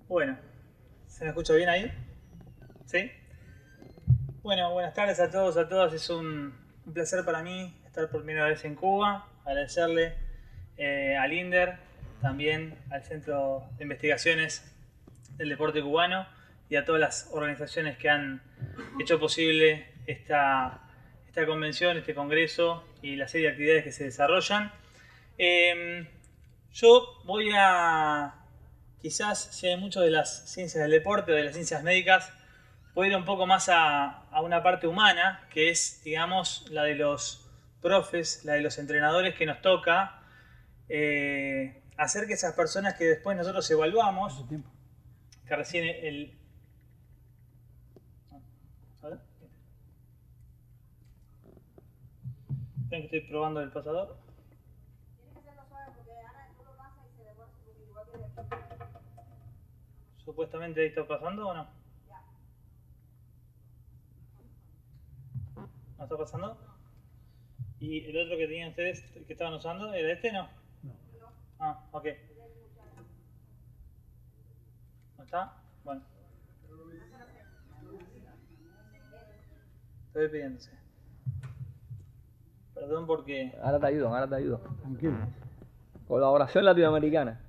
Bueno, ¿se me escucha bien ahí? ¿Sí? Bueno, buenas tardes a todos, a todas. Es un placer para mí estar por primera vez en Cuba. Agradecerle al INDER, también al Centro de Investigaciones del Deporte Cubano y a todas las organizaciones que han hecho posible esta convención, este congreso y la serie de actividades que se desarrollan. Eh, yo voy a, quizás sé mucho de las ciencias del deporte o de las ciencias médicas, puedo ir un poco más a una parte humana, que es, digamos, la de los profes, la de los entrenadores que nos toca hacer que esas personas que después nosotros evaluamos, que recién el... A ver, que estoy probando el pasador. Supuestamente ahí está pasando o no. ¿No está pasando? ¿Y el otro que tenían ustedes que estaban usando era este, no? Ah, ok. ¿No está? Bueno, estoy pidiéndose. Perdón porque... Ahora te ayudo, ahora te ayudo. Tranquilo. Colaboración latinoamericana.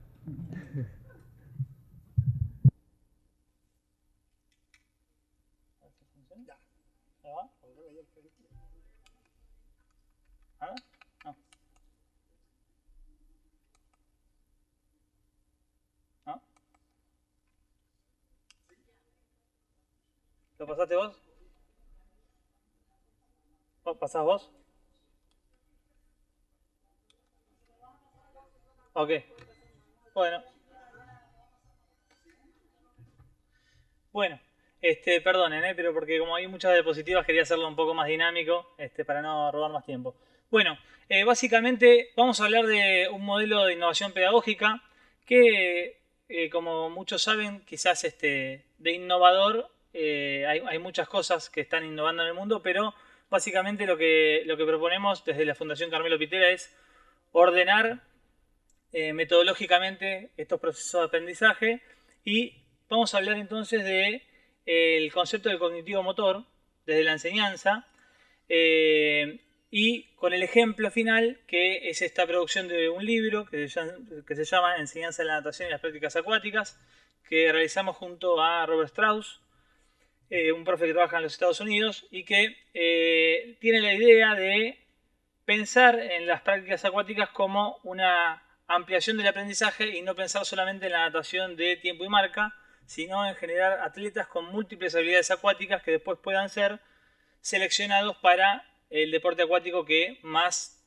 ¿Ya va? ¿Nada? No. ¿No? ¿Lo pasaste vos? ¿Pasás vos? Ok. Bueno. Bueno. Perdonen, pero porque como hay muchas diapositivas quería hacerlo un poco más dinámico, para no robar más tiempo. Bueno, básicamente vamos a hablar de un modelo de innovación pedagógica que, como muchos saben, quizás de innovador hay muchas cosas que están innovando en el mundo, pero básicamente lo que proponemos desde la Fundación Carmelo Pitera es ordenar metodológicamente estos procesos de aprendizaje y vamos a hablar entonces de el concepto del cognitivo motor desde la enseñanza y con el ejemplo final que es esta producción de un libro que se llama Enseñanza de la natación y las prácticas acuáticas, que realizamos junto a Robert Strauss, un profe que trabaja en los Estados Unidos y que tiene la idea de pensar en las prácticas acuáticas como una ampliación del aprendizaje y no pensar solamente en la natación de tiempo y marca, sino en generar atletas con múltiples habilidades acuáticas que después puedan ser seleccionados para el deporte acuático que más,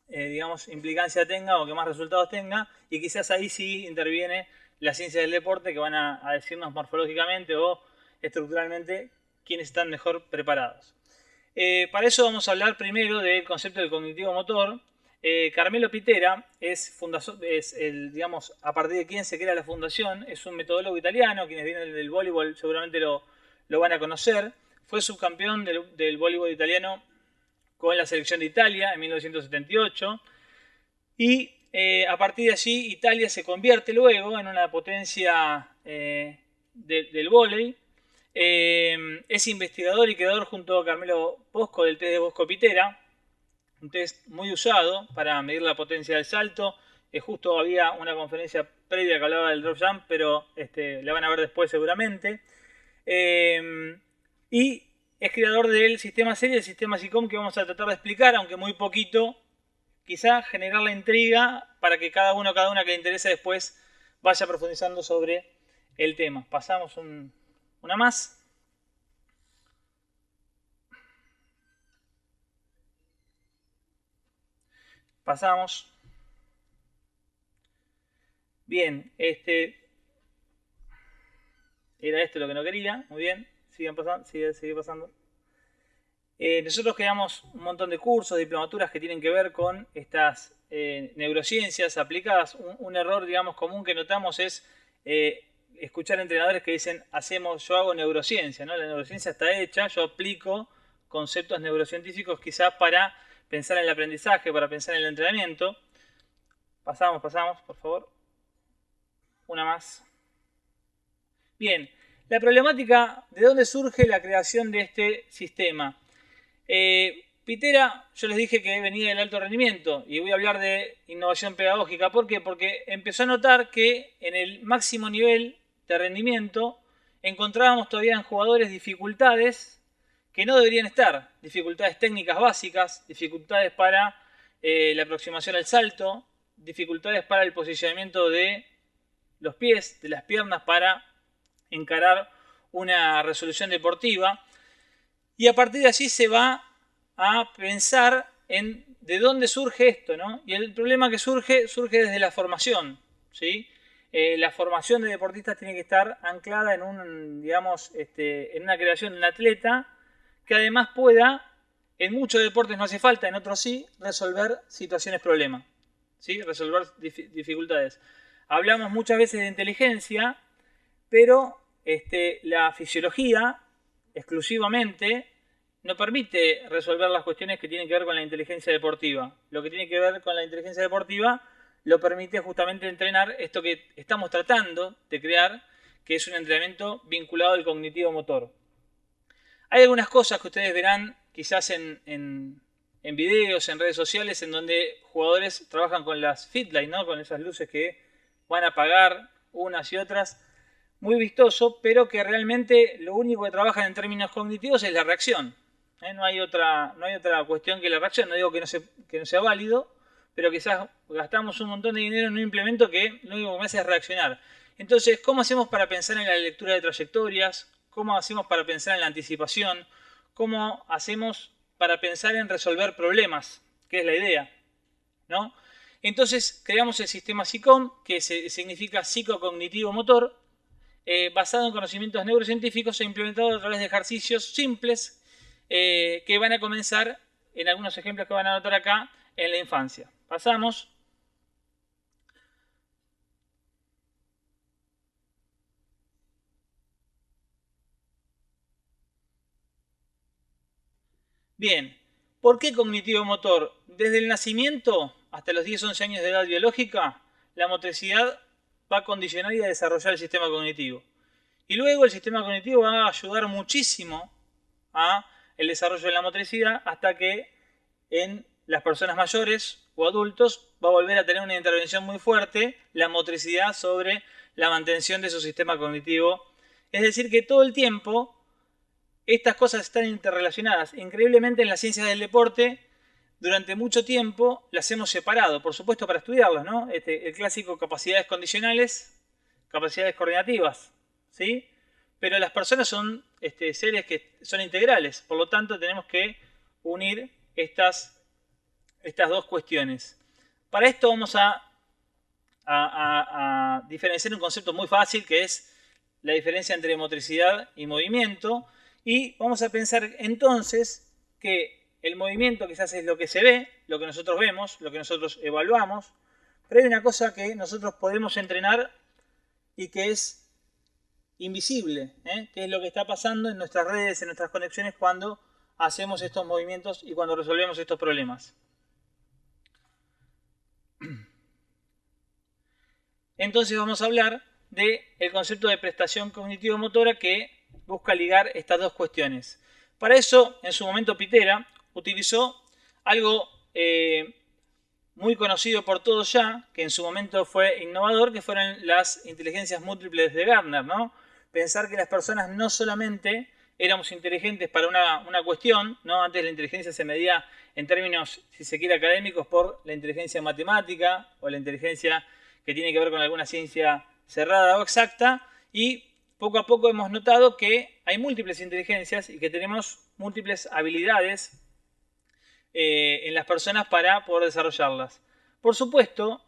digamos, implicancia tenga o que más resultados tenga, y quizás ahí sí interviene la ciencia del deporte, que van a decirnos morfológicamente o estructuralmente quiénes están mejor preparados. Para eso vamos a hablar primero del concepto del cognitivo motor. Carmelo Pitera es digamos, a partir de quién se crea la fundación, es un metodólogo italiano. Quienes vienen del voleibol seguramente lo van a conocer. Fue subcampeón del voleibol italiano con la selección de Italia en 1978 y a partir de allí Italia se convierte luego en una potencia del vóley. Es investigador y creador junto a Carmelo Bosco del test de Bosco-Pitera, un test muy usado para medir la potencia del salto. Justo había una conferencia previa que hablaba del drop jump, pero la van a ver después seguramente. Y es creador del sistema SERI y del sistema SICOM, que vamos a tratar de explicar, aunque muy poquito, quizá generar la intriga para que cada una que le interese después vaya profundizando sobre el tema. Pasamos una más. Pasamos. Bien, era esto lo que no quería. Muy bien, sigue pasando. Nosotros creamos un montón de cursos, diplomaturas que tienen que ver con estas neurociencias aplicadas. Un error, digamos, común que notamos es escuchar entrenadores que dicen, yo hago neurociencia, ¿no? La neurociencia está hecha, yo aplico conceptos neurocientíficos quizás para pensar en el aprendizaje, para pensar en el entrenamiento. Pasamos, por favor. Una más. Bien, la problemática, ¿de dónde surge la creación de este sistema? Pitera, yo les dije que venía del alto rendimiento y voy a hablar de innovación pedagógica. ¿Por qué? Porque empezó a notar que en el máximo nivel de rendimiento encontrábamos todavía en jugadores dificultades que no deberían estar. Dificultades técnicas básicas, dificultades para la aproximación al salto, dificultades para el posicionamiento de los pies, de las piernas para encarar una resolución deportiva. Y a partir de allí se va a pensar en de dónde surge esto, ¿no? Y el problema que surge desde la formación, ¿sí? La formación de deportistas tiene que estar anclada en en una creación de un atleta que además pueda, en muchos deportes no hace falta, en otros sí, resolver situaciones problema, ¿sí? Resolver dificultades. Hablamos muchas veces de inteligencia, pero la fisiología exclusivamente no permite resolver las cuestiones que tienen que ver con la inteligencia deportiva. Lo que tiene que ver con la inteligencia deportiva lo permite justamente entrenar esto que estamos tratando de crear, que es un entrenamiento vinculado al cognitivo motor. Hay algunas cosas que ustedes verán quizás en videos, en redes sociales, en donde jugadores trabajan con las Fitlight, ¿no? Con esas luces que van a apagar unas y otras. Muy vistoso, pero que realmente lo único que trabajan en términos cognitivos es la reacción. No hay otra cuestión que la reacción. No digo que no sea válido, pero quizás gastamos un montón de dinero en un implemento que lo único que me hace es reaccionar. Entonces, ¿cómo hacemos para pensar en la lectura de trayectorias? ¿Cómo hacemos para pensar en la anticipación? ¿Cómo hacemos para pensar en resolver problemas? Que es la idea, ¿no? Entonces, creamos el sistema SICOM, que significa psicocognitivo motor, basado en conocimientos neurocientíficos e implementado a través de ejercicios simples que van a comenzar, en algunos ejemplos que van a notar acá, en la infancia. Pasamos. Bien, ¿por qué cognitivo motor? Desde el nacimiento hasta los 10-11 años de edad biológica, la motricidad va a condicionar y a desarrollar el sistema cognitivo. Y luego el sistema cognitivo va a ayudar muchísimo a el desarrollo de la motricidad hasta que en las personas mayores o adultos va a volver a tener una intervención muy fuerte la motricidad sobre la mantención de su sistema cognitivo. Es decir, que todo el tiempo estas cosas están interrelacionadas. Increíblemente en las ciencias del deporte durante mucho tiempo las hemos separado, por supuesto para estudiarlas, ¿no? El clásico capacidades condicionales, capacidades coordinativas, ¿sí? Pero las personas son seres que son integrales, por lo tanto tenemos que unir estas dos cuestiones. Para esto vamos a diferenciar un concepto muy fácil que es la diferencia entre motricidad y movimiento, y vamos a pensar entonces que el movimiento quizás es lo que se ve, lo que nosotros vemos, lo que nosotros evaluamos, pero hay una cosa que nosotros podemos entrenar y que es invisible, que es lo que está pasando en nuestras redes, en nuestras conexiones cuando hacemos estos movimientos y cuando resolvemos estos problemas. Entonces vamos a hablar del concepto de prestación cognitivo-motora que busca ligar estas dos cuestiones. Para eso, en su momento Pitera utilizó algo muy conocido por todos ya, que en su momento fue innovador, que fueron las inteligencias múltiples de Gardner, ¿no? Pensar que las personas no solamente éramos inteligentes para una cuestión, ¿no? Antes la inteligencia se medía en términos, si se quiere, académicos por la inteligencia matemática o la inteligencia que tiene que ver con alguna ciencia cerrada o exacta, y poco a poco hemos notado que hay múltiples inteligencias y que tenemos múltiples habilidades en las personas para poder desarrollarlas. Por supuesto,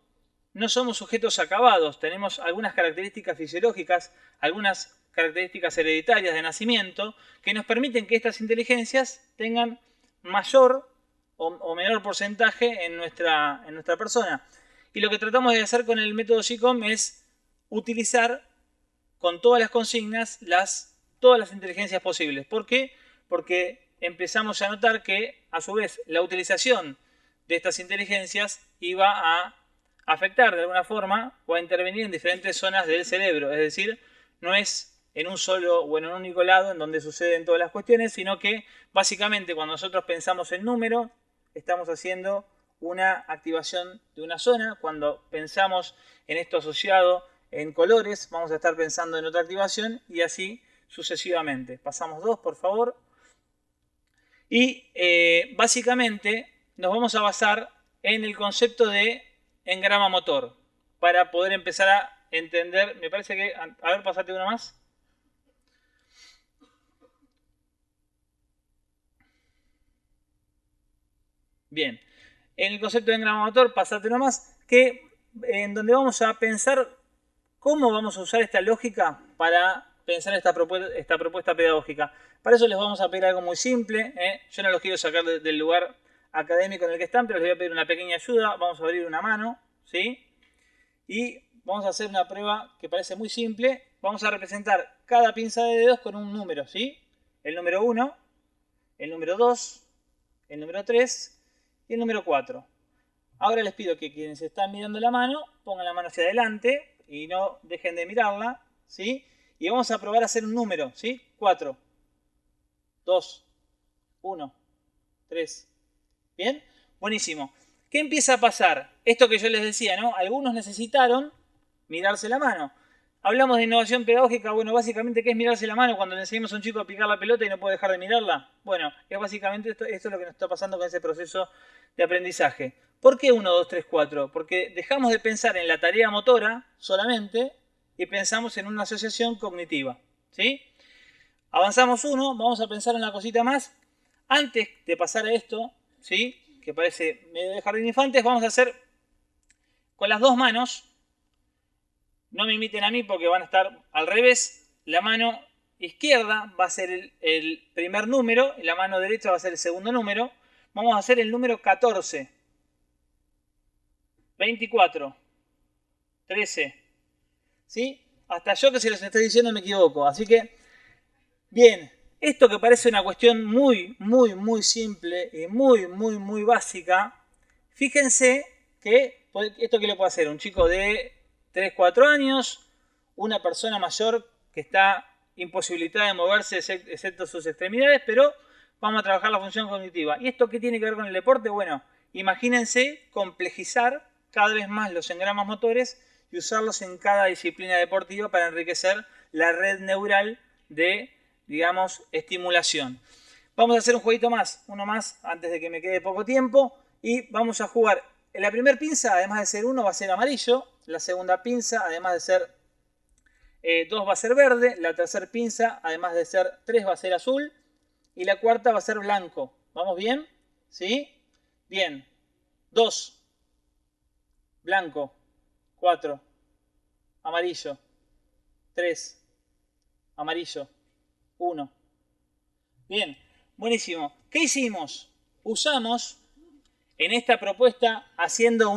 no somos sujetos acabados, tenemos algunas características fisiológicas, algunas características hereditarias de nacimiento que nos permiten que estas inteligencias tengan mayor o menor porcentaje en nuestra persona. Y lo que tratamos de hacer con el método SICOM es utilizar con todas las consignas todas las inteligencias posibles. ¿Por qué? Porque empezamos a notar que, a su vez, la utilización de estas inteligencias iba a afectar de alguna forma o a intervenir en diferentes zonas del cerebro. Es decir, no es en un solo o en un único lado en donde suceden todas las cuestiones, sino que básicamente cuando nosotros pensamos en número, estamos haciendo una activación de una zona. Cuando pensamos en esto asociado en colores, vamos a estar pensando en otra activación y así sucesivamente. Pasamos 2, por favor. Y básicamente nos vamos a basar en el concepto de engrama motor para poder empezar a entender. Me parece que... A ver, pasate una más. Bien. En el concepto de engrama motor, pasate una más, en donde vamos a pensar cómo vamos a usar esta lógica para pensar esta propuesta pedagógica. Para eso les vamos a pedir algo muy simple. Yo no los quiero sacar del lugar académico en el que están, pero les voy a pedir una pequeña ayuda. Vamos a abrir una mano, ¿sí? Y vamos a hacer una prueba que parece muy simple. Vamos a representar cada pinza de dedos con un número, ¿sí? El número 1, el número 2, el número 3 y el número 4. Ahora les pido que quienes están mirando la mano pongan la mano hacia adelante y no dejen de mirarla, ¿sí? Y vamos a probar a hacer un número, ¿sí? 4, 2, 1, 3. ¿Bien? Buenísimo. ¿Qué empieza a pasar? Esto que yo les decía, ¿no? Algunos necesitaron mirarse la mano. Hablamos de innovación pedagógica. Bueno, básicamente, ¿qué es mirarse la mano cuando le enseñamos a un chico a picar la pelota y no puede dejar de mirarla? Bueno, es básicamente esto es lo que nos está pasando con ese proceso de aprendizaje. ¿Por qué 1, 2, 3, 4? Porque dejamos de pensar en la tarea motora solamente y pensamos en una asociación cognitiva, ¿sí? Avanzamos 1, vamos a pensar en una cosita más. Antes de pasar a esto, ¿sí? Que parece medio de jardín de infantes, vamos a hacer con las dos manos. No me imiten a mí porque van a estar al revés. La mano izquierda va a ser el primer número y la mano derecha va a ser el segundo número. Vamos a hacer el número 14, 24, 13, ¿sí? Hasta yo que se los estoy diciendo me equivoco. Así que, bien, esto que parece una cuestión muy simple y muy básica, fíjense que esto que le puede hacer un chico de 3, 4 años, una persona mayor que está imposibilitada de moverse excepto sus extremidades, pero vamos a trabajar la función cognitiva. ¿Y esto qué tiene que ver con el deporte? Bueno, imagínense complejizar cada vez más los engramas motores y usarlos en cada disciplina deportiva para enriquecer la red neural de, digamos, estimulación. Vamos a hacer un jueguito más, uno más antes de que me quede poco tiempo, y vamos a jugar. La primera pinza, además de ser 1, va a ser amarillo. La segunda pinza, además de ser 2, va a ser verde. La tercera pinza, además de ser 3, va a ser azul. Y la cuarta va a ser blanco. ¿Vamos bien? ¿Sí? Bien. 2, blanco. 4, amarillo. 3, amarillo. 1. Bien, buenísimo. ¿Qué hicimos? Usamos en esta propuesta, haciendo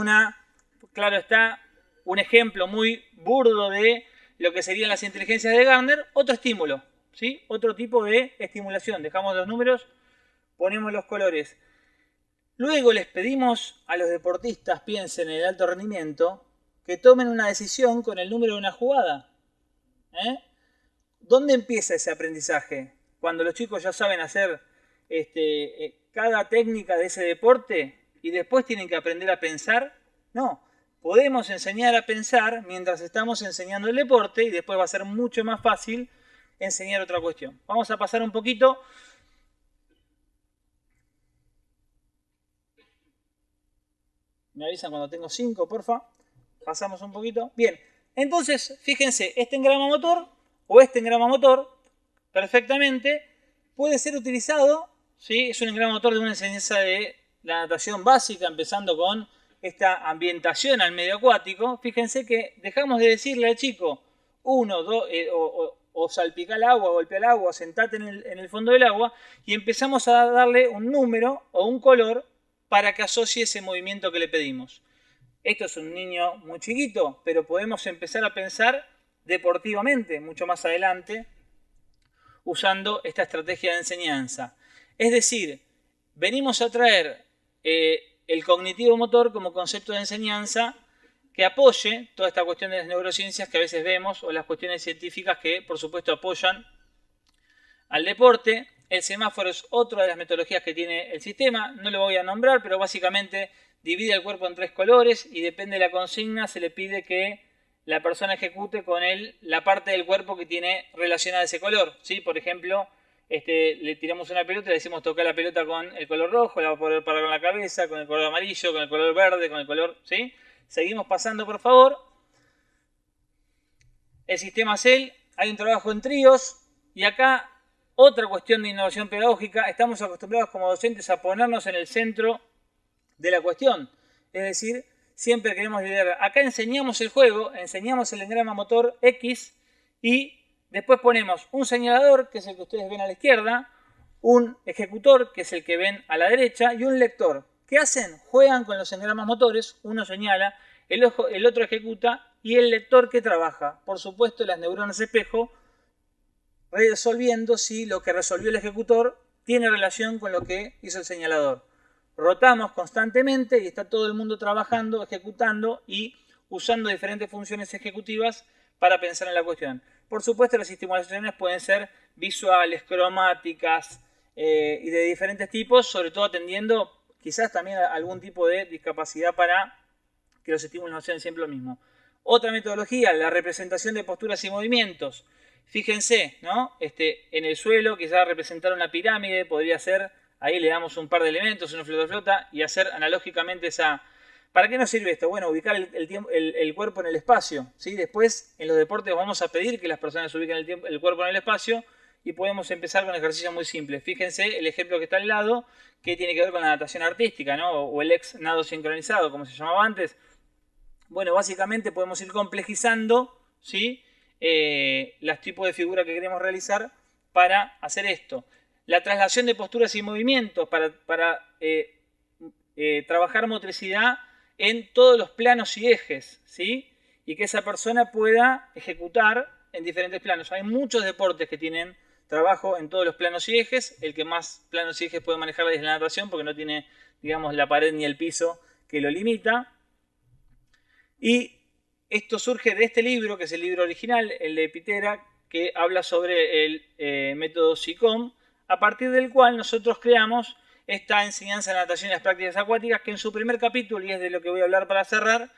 claro está, un ejemplo muy burdo de lo que serían las inteligencias de Gardner, otro estímulo, ¿sí? Otro tipo de estimulación. Dejamos los números, ponemos los colores. Luego les pedimos a los deportistas, piensen en el alto rendimiento, que tomen una decisión con el número de una jugada. ¿Dónde empieza ese aprendizaje? Cuando los chicos ya saben hacer cada técnica de ese deporte y después tienen que aprender a pensar. No, podemos enseñar a pensar mientras estamos enseñando el deporte y después va a ser mucho más fácil enseñar otra cuestión. Vamos a pasar un poquito. Me avisan cuando tengo 5, porfa. Pasamos un poquito. Bien, entonces, fíjense, este engrama motor o este engrama motor perfectamente puede ser utilizado, ¿sí? Es un engrama motor de una enseñanza de la natación básica, empezando con esta ambientación al medio acuático. Fíjense que dejamos de decirle al chico 1, 2, o salpica el agua, golpea el agua, sentate en el fondo del agua, y empezamos a darle un número o un color para que asocie ese movimiento que le pedimos. Esto es un niño muy chiquito, pero podemos empezar a pensar deportivamente mucho más adelante usando esta estrategia de enseñanza. Es decir, venimos a traer el cognitivo motor como concepto de enseñanza que apoye toda esta cuestión de las neurociencias que a veces vemos, o las cuestiones científicas que por supuesto apoyan al deporte. El semáforo es otra de las metodologías que tiene el sistema, no lo voy a nombrar, pero básicamente divide el cuerpo en 3 colores y depende de la consigna se le pide que la persona ejecute con él la parte del cuerpo que tiene relacionada a ese color, ¿sí? Por ejemplo, le tiramos una pelota y le decimos tocar la pelota con el color rojo, la va a poder parar con la cabeza, con el color amarillo, con el color verde, con el color, ¿sí? Seguimos pasando, por favor. El sistema CEL, hay un trabajo en tríos y acá otra cuestión de innovación pedagógica. Estamos acostumbrados como docentes a ponernos en el centro de la cuestión. Es decir, siempre queremos liderar. Acá enseñamos el juego, enseñamos el engrama motor X y después ponemos un señalador, que es el que ustedes ven a la izquierda, un ejecutor, que es el que ven a la derecha, y un lector. ¿Qué hacen? Juegan con los engramas motores, uno señala, el otro ejecuta y el lector que trabaja. Por supuesto, las neuronas espejo, resolviendo si lo que resolvió el ejecutor tiene relación con lo que hizo el señalador. Rotamos constantemente y está todo el mundo trabajando, ejecutando y usando diferentes funciones ejecutivas para pensar en la cuestión. Por supuesto, las estimulaciones pueden ser visuales, cromáticas y de diferentes tipos, sobre todo atendiendo quizás también a algún tipo de discapacidad para que los estímulos no sean siempre lo mismo. Otra metodología, la representación de posturas y movimientos. Fíjense, ¿no? En el suelo, quizás representar una pirámide, podría ser, ahí le damos un par de elementos, una flota y hacer analógicamente esa... ¿Para qué nos sirve esto? Bueno, ubicar el cuerpo en el espacio, ¿sí? Después, en los deportes vamos a pedir que las personas ubiquen el cuerpo en el espacio y podemos empezar con ejercicios muy simples. Fíjense el ejemplo que está al lado, que tiene que ver con la natación artística, ¿no? O el ex nado sincronizado, como se llamaba antes. Bueno, básicamente podemos ir complejizando, ¿sí? Los tipos de figura que queremos realizar para hacer esto. La traslación de posturas y movimientos para trabajar motricidad en todos los planos y ejes, ¿sí? Y que esa persona pueda ejecutar en diferentes planos. Hay muchos deportes que tienen trabajo en todos los planos y ejes. El que más planos y ejes puede manejar es la natación porque no tiene, digamos, la pared ni el piso que lo limita. Y esto surge de este libro, que es el libro original, el de Pitera, que habla sobre el método SICOM, a partir del cual nosotros creamos esta enseñanza de natación y las prácticas acuáticas, que en su primer capítulo, y es de lo que voy a hablar para cerrar,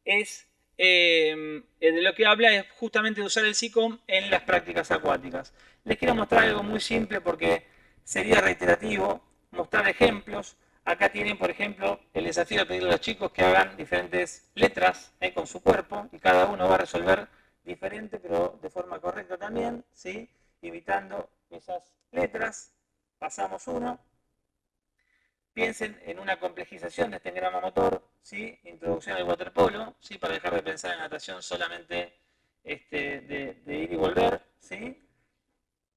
es de lo que habla es justamente de usar el SICOM en las prácticas acuáticas. Les quiero mostrar algo muy simple porque sería reiterativo, mostrar ejemplos. Acá tienen, por ejemplo, el desafío de pedirle a los chicos que hagan diferentes letras con su cuerpo y cada uno va a resolver diferente, pero de forma correcta también, ¿sí? Imitando esas letras. Pasamos uno. Piensen en una complejización de este engrama motor, ¿sí? Introducción al waterpolo, ¿sí? Para dejar de pensar en natación solamente de ir y volver, ¿sí?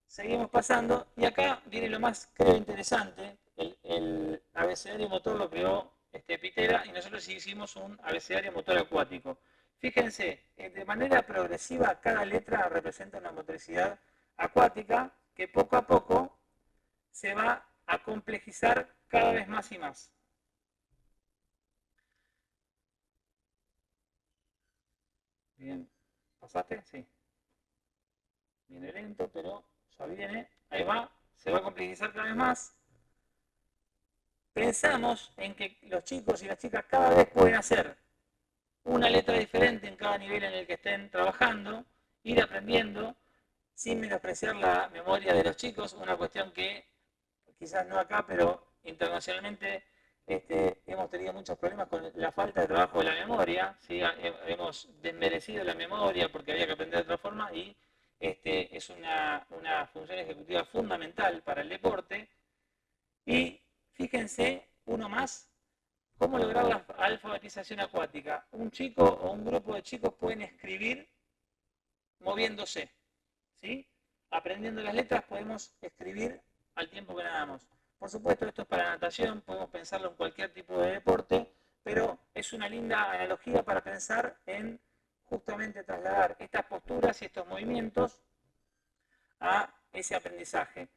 Seguimos pasando y acá viene lo más, creo, interesante. El abecedario motor lo creó Pitera y nosotros hicimos un abecedario motor acuático. Fíjense, de manera progresiva cada letra representa una motricidad acuática que poco a poco se va a complejizar cada vez más y más. Bien, ¿pasaste? Sí. Viene lento, pero ya viene. Ahí va, se va a complejizar cada vez más. Pensamos en que los chicos y las chicas cada vez pueden hacer una letra diferente en cada nivel en el que estén trabajando, ir aprendiendo, sin menospreciar la memoria de los chicos, una cuestión que quizás no acá, pero internacionalmente hemos tenido muchos problemas con la falta de trabajo de la memoria, ¿sí? Hemos desmerecido la memoria porque había que aprender de otra forma y es una función ejecutiva fundamental para el deporte. Y fíjense, uno más, cómo lograr la alfabetización acuática. Un chico o un grupo de chicos pueden escribir moviéndose, ¿sí? Aprendiendo las letras podemos escribir al tiempo que nadamos. Por supuesto, esto es para natación, podemos pensarlo en cualquier tipo de deporte, pero es una linda analogía para pensar en justamente trasladar estas posturas y estos movimientos a ese aprendizaje.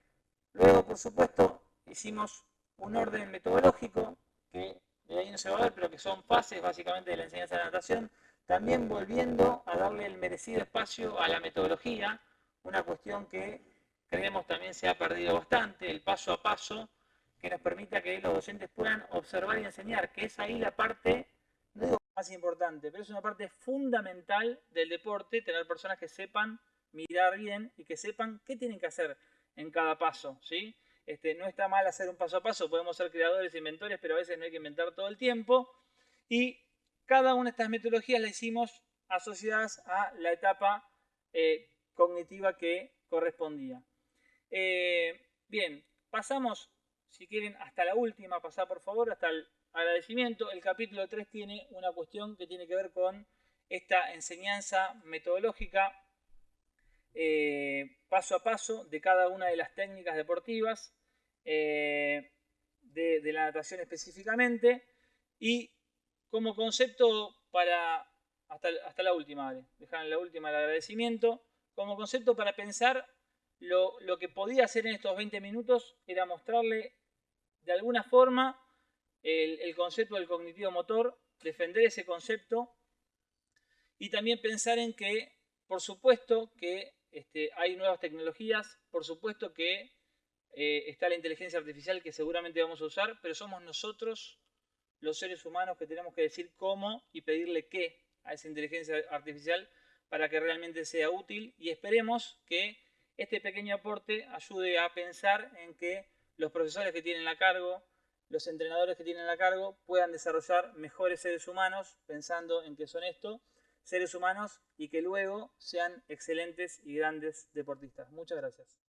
Luego, por supuesto, hicimos un orden metodológico que de ahí no se va a ver, pero que son fases básicamente de la enseñanza de natación. También volviendo a darle el merecido espacio a la metodología, una cuestión que creemos también se ha perdido bastante, el paso a paso, que nos permita que los docentes puedan observar y enseñar, que es ahí la parte, no digo más importante, pero es una parte fundamental del deporte, tener personas que sepan mirar bien y que sepan qué tienen que hacer en cada paso, ¿sí? No está mal hacer un paso a paso, podemos ser creadores, inventores, pero a veces no hay que inventar todo el tiempo. Y cada una de estas metodologías las hicimos asociadas a la etapa cognitiva que correspondía. Bien, pasamos, si quieren, hasta la última, pasar por favor, hasta el agradecimiento. El capítulo 3 tiene una cuestión que tiene que ver con esta enseñanza metodológica paso a paso de cada una de las técnicas deportivas, de la natación específicamente, y como concepto para, hasta la última, ¿vale? Dejar en la última el agradecimiento, como concepto para pensar lo que podía hacer en estos 20 minutos era mostrarle de alguna forma el concepto del cognitivo motor, defender ese concepto y también pensar en que, por supuesto, que hay nuevas tecnologías, por supuesto que está la inteligencia artificial que seguramente vamos a usar, pero somos nosotros, los seres humanos, que tenemos que decir cómo y pedirle qué a esa inteligencia artificial para que realmente sea útil, y esperemos que este pequeño aporte ayude a pensar en que los profesores que tienen a cargo, los entrenadores que tienen a cargo, puedan desarrollar mejores seres humanos, pensando en que son esto, seres humanos, y que luego sean excelentes y grandes deportistas. Muchas gracias.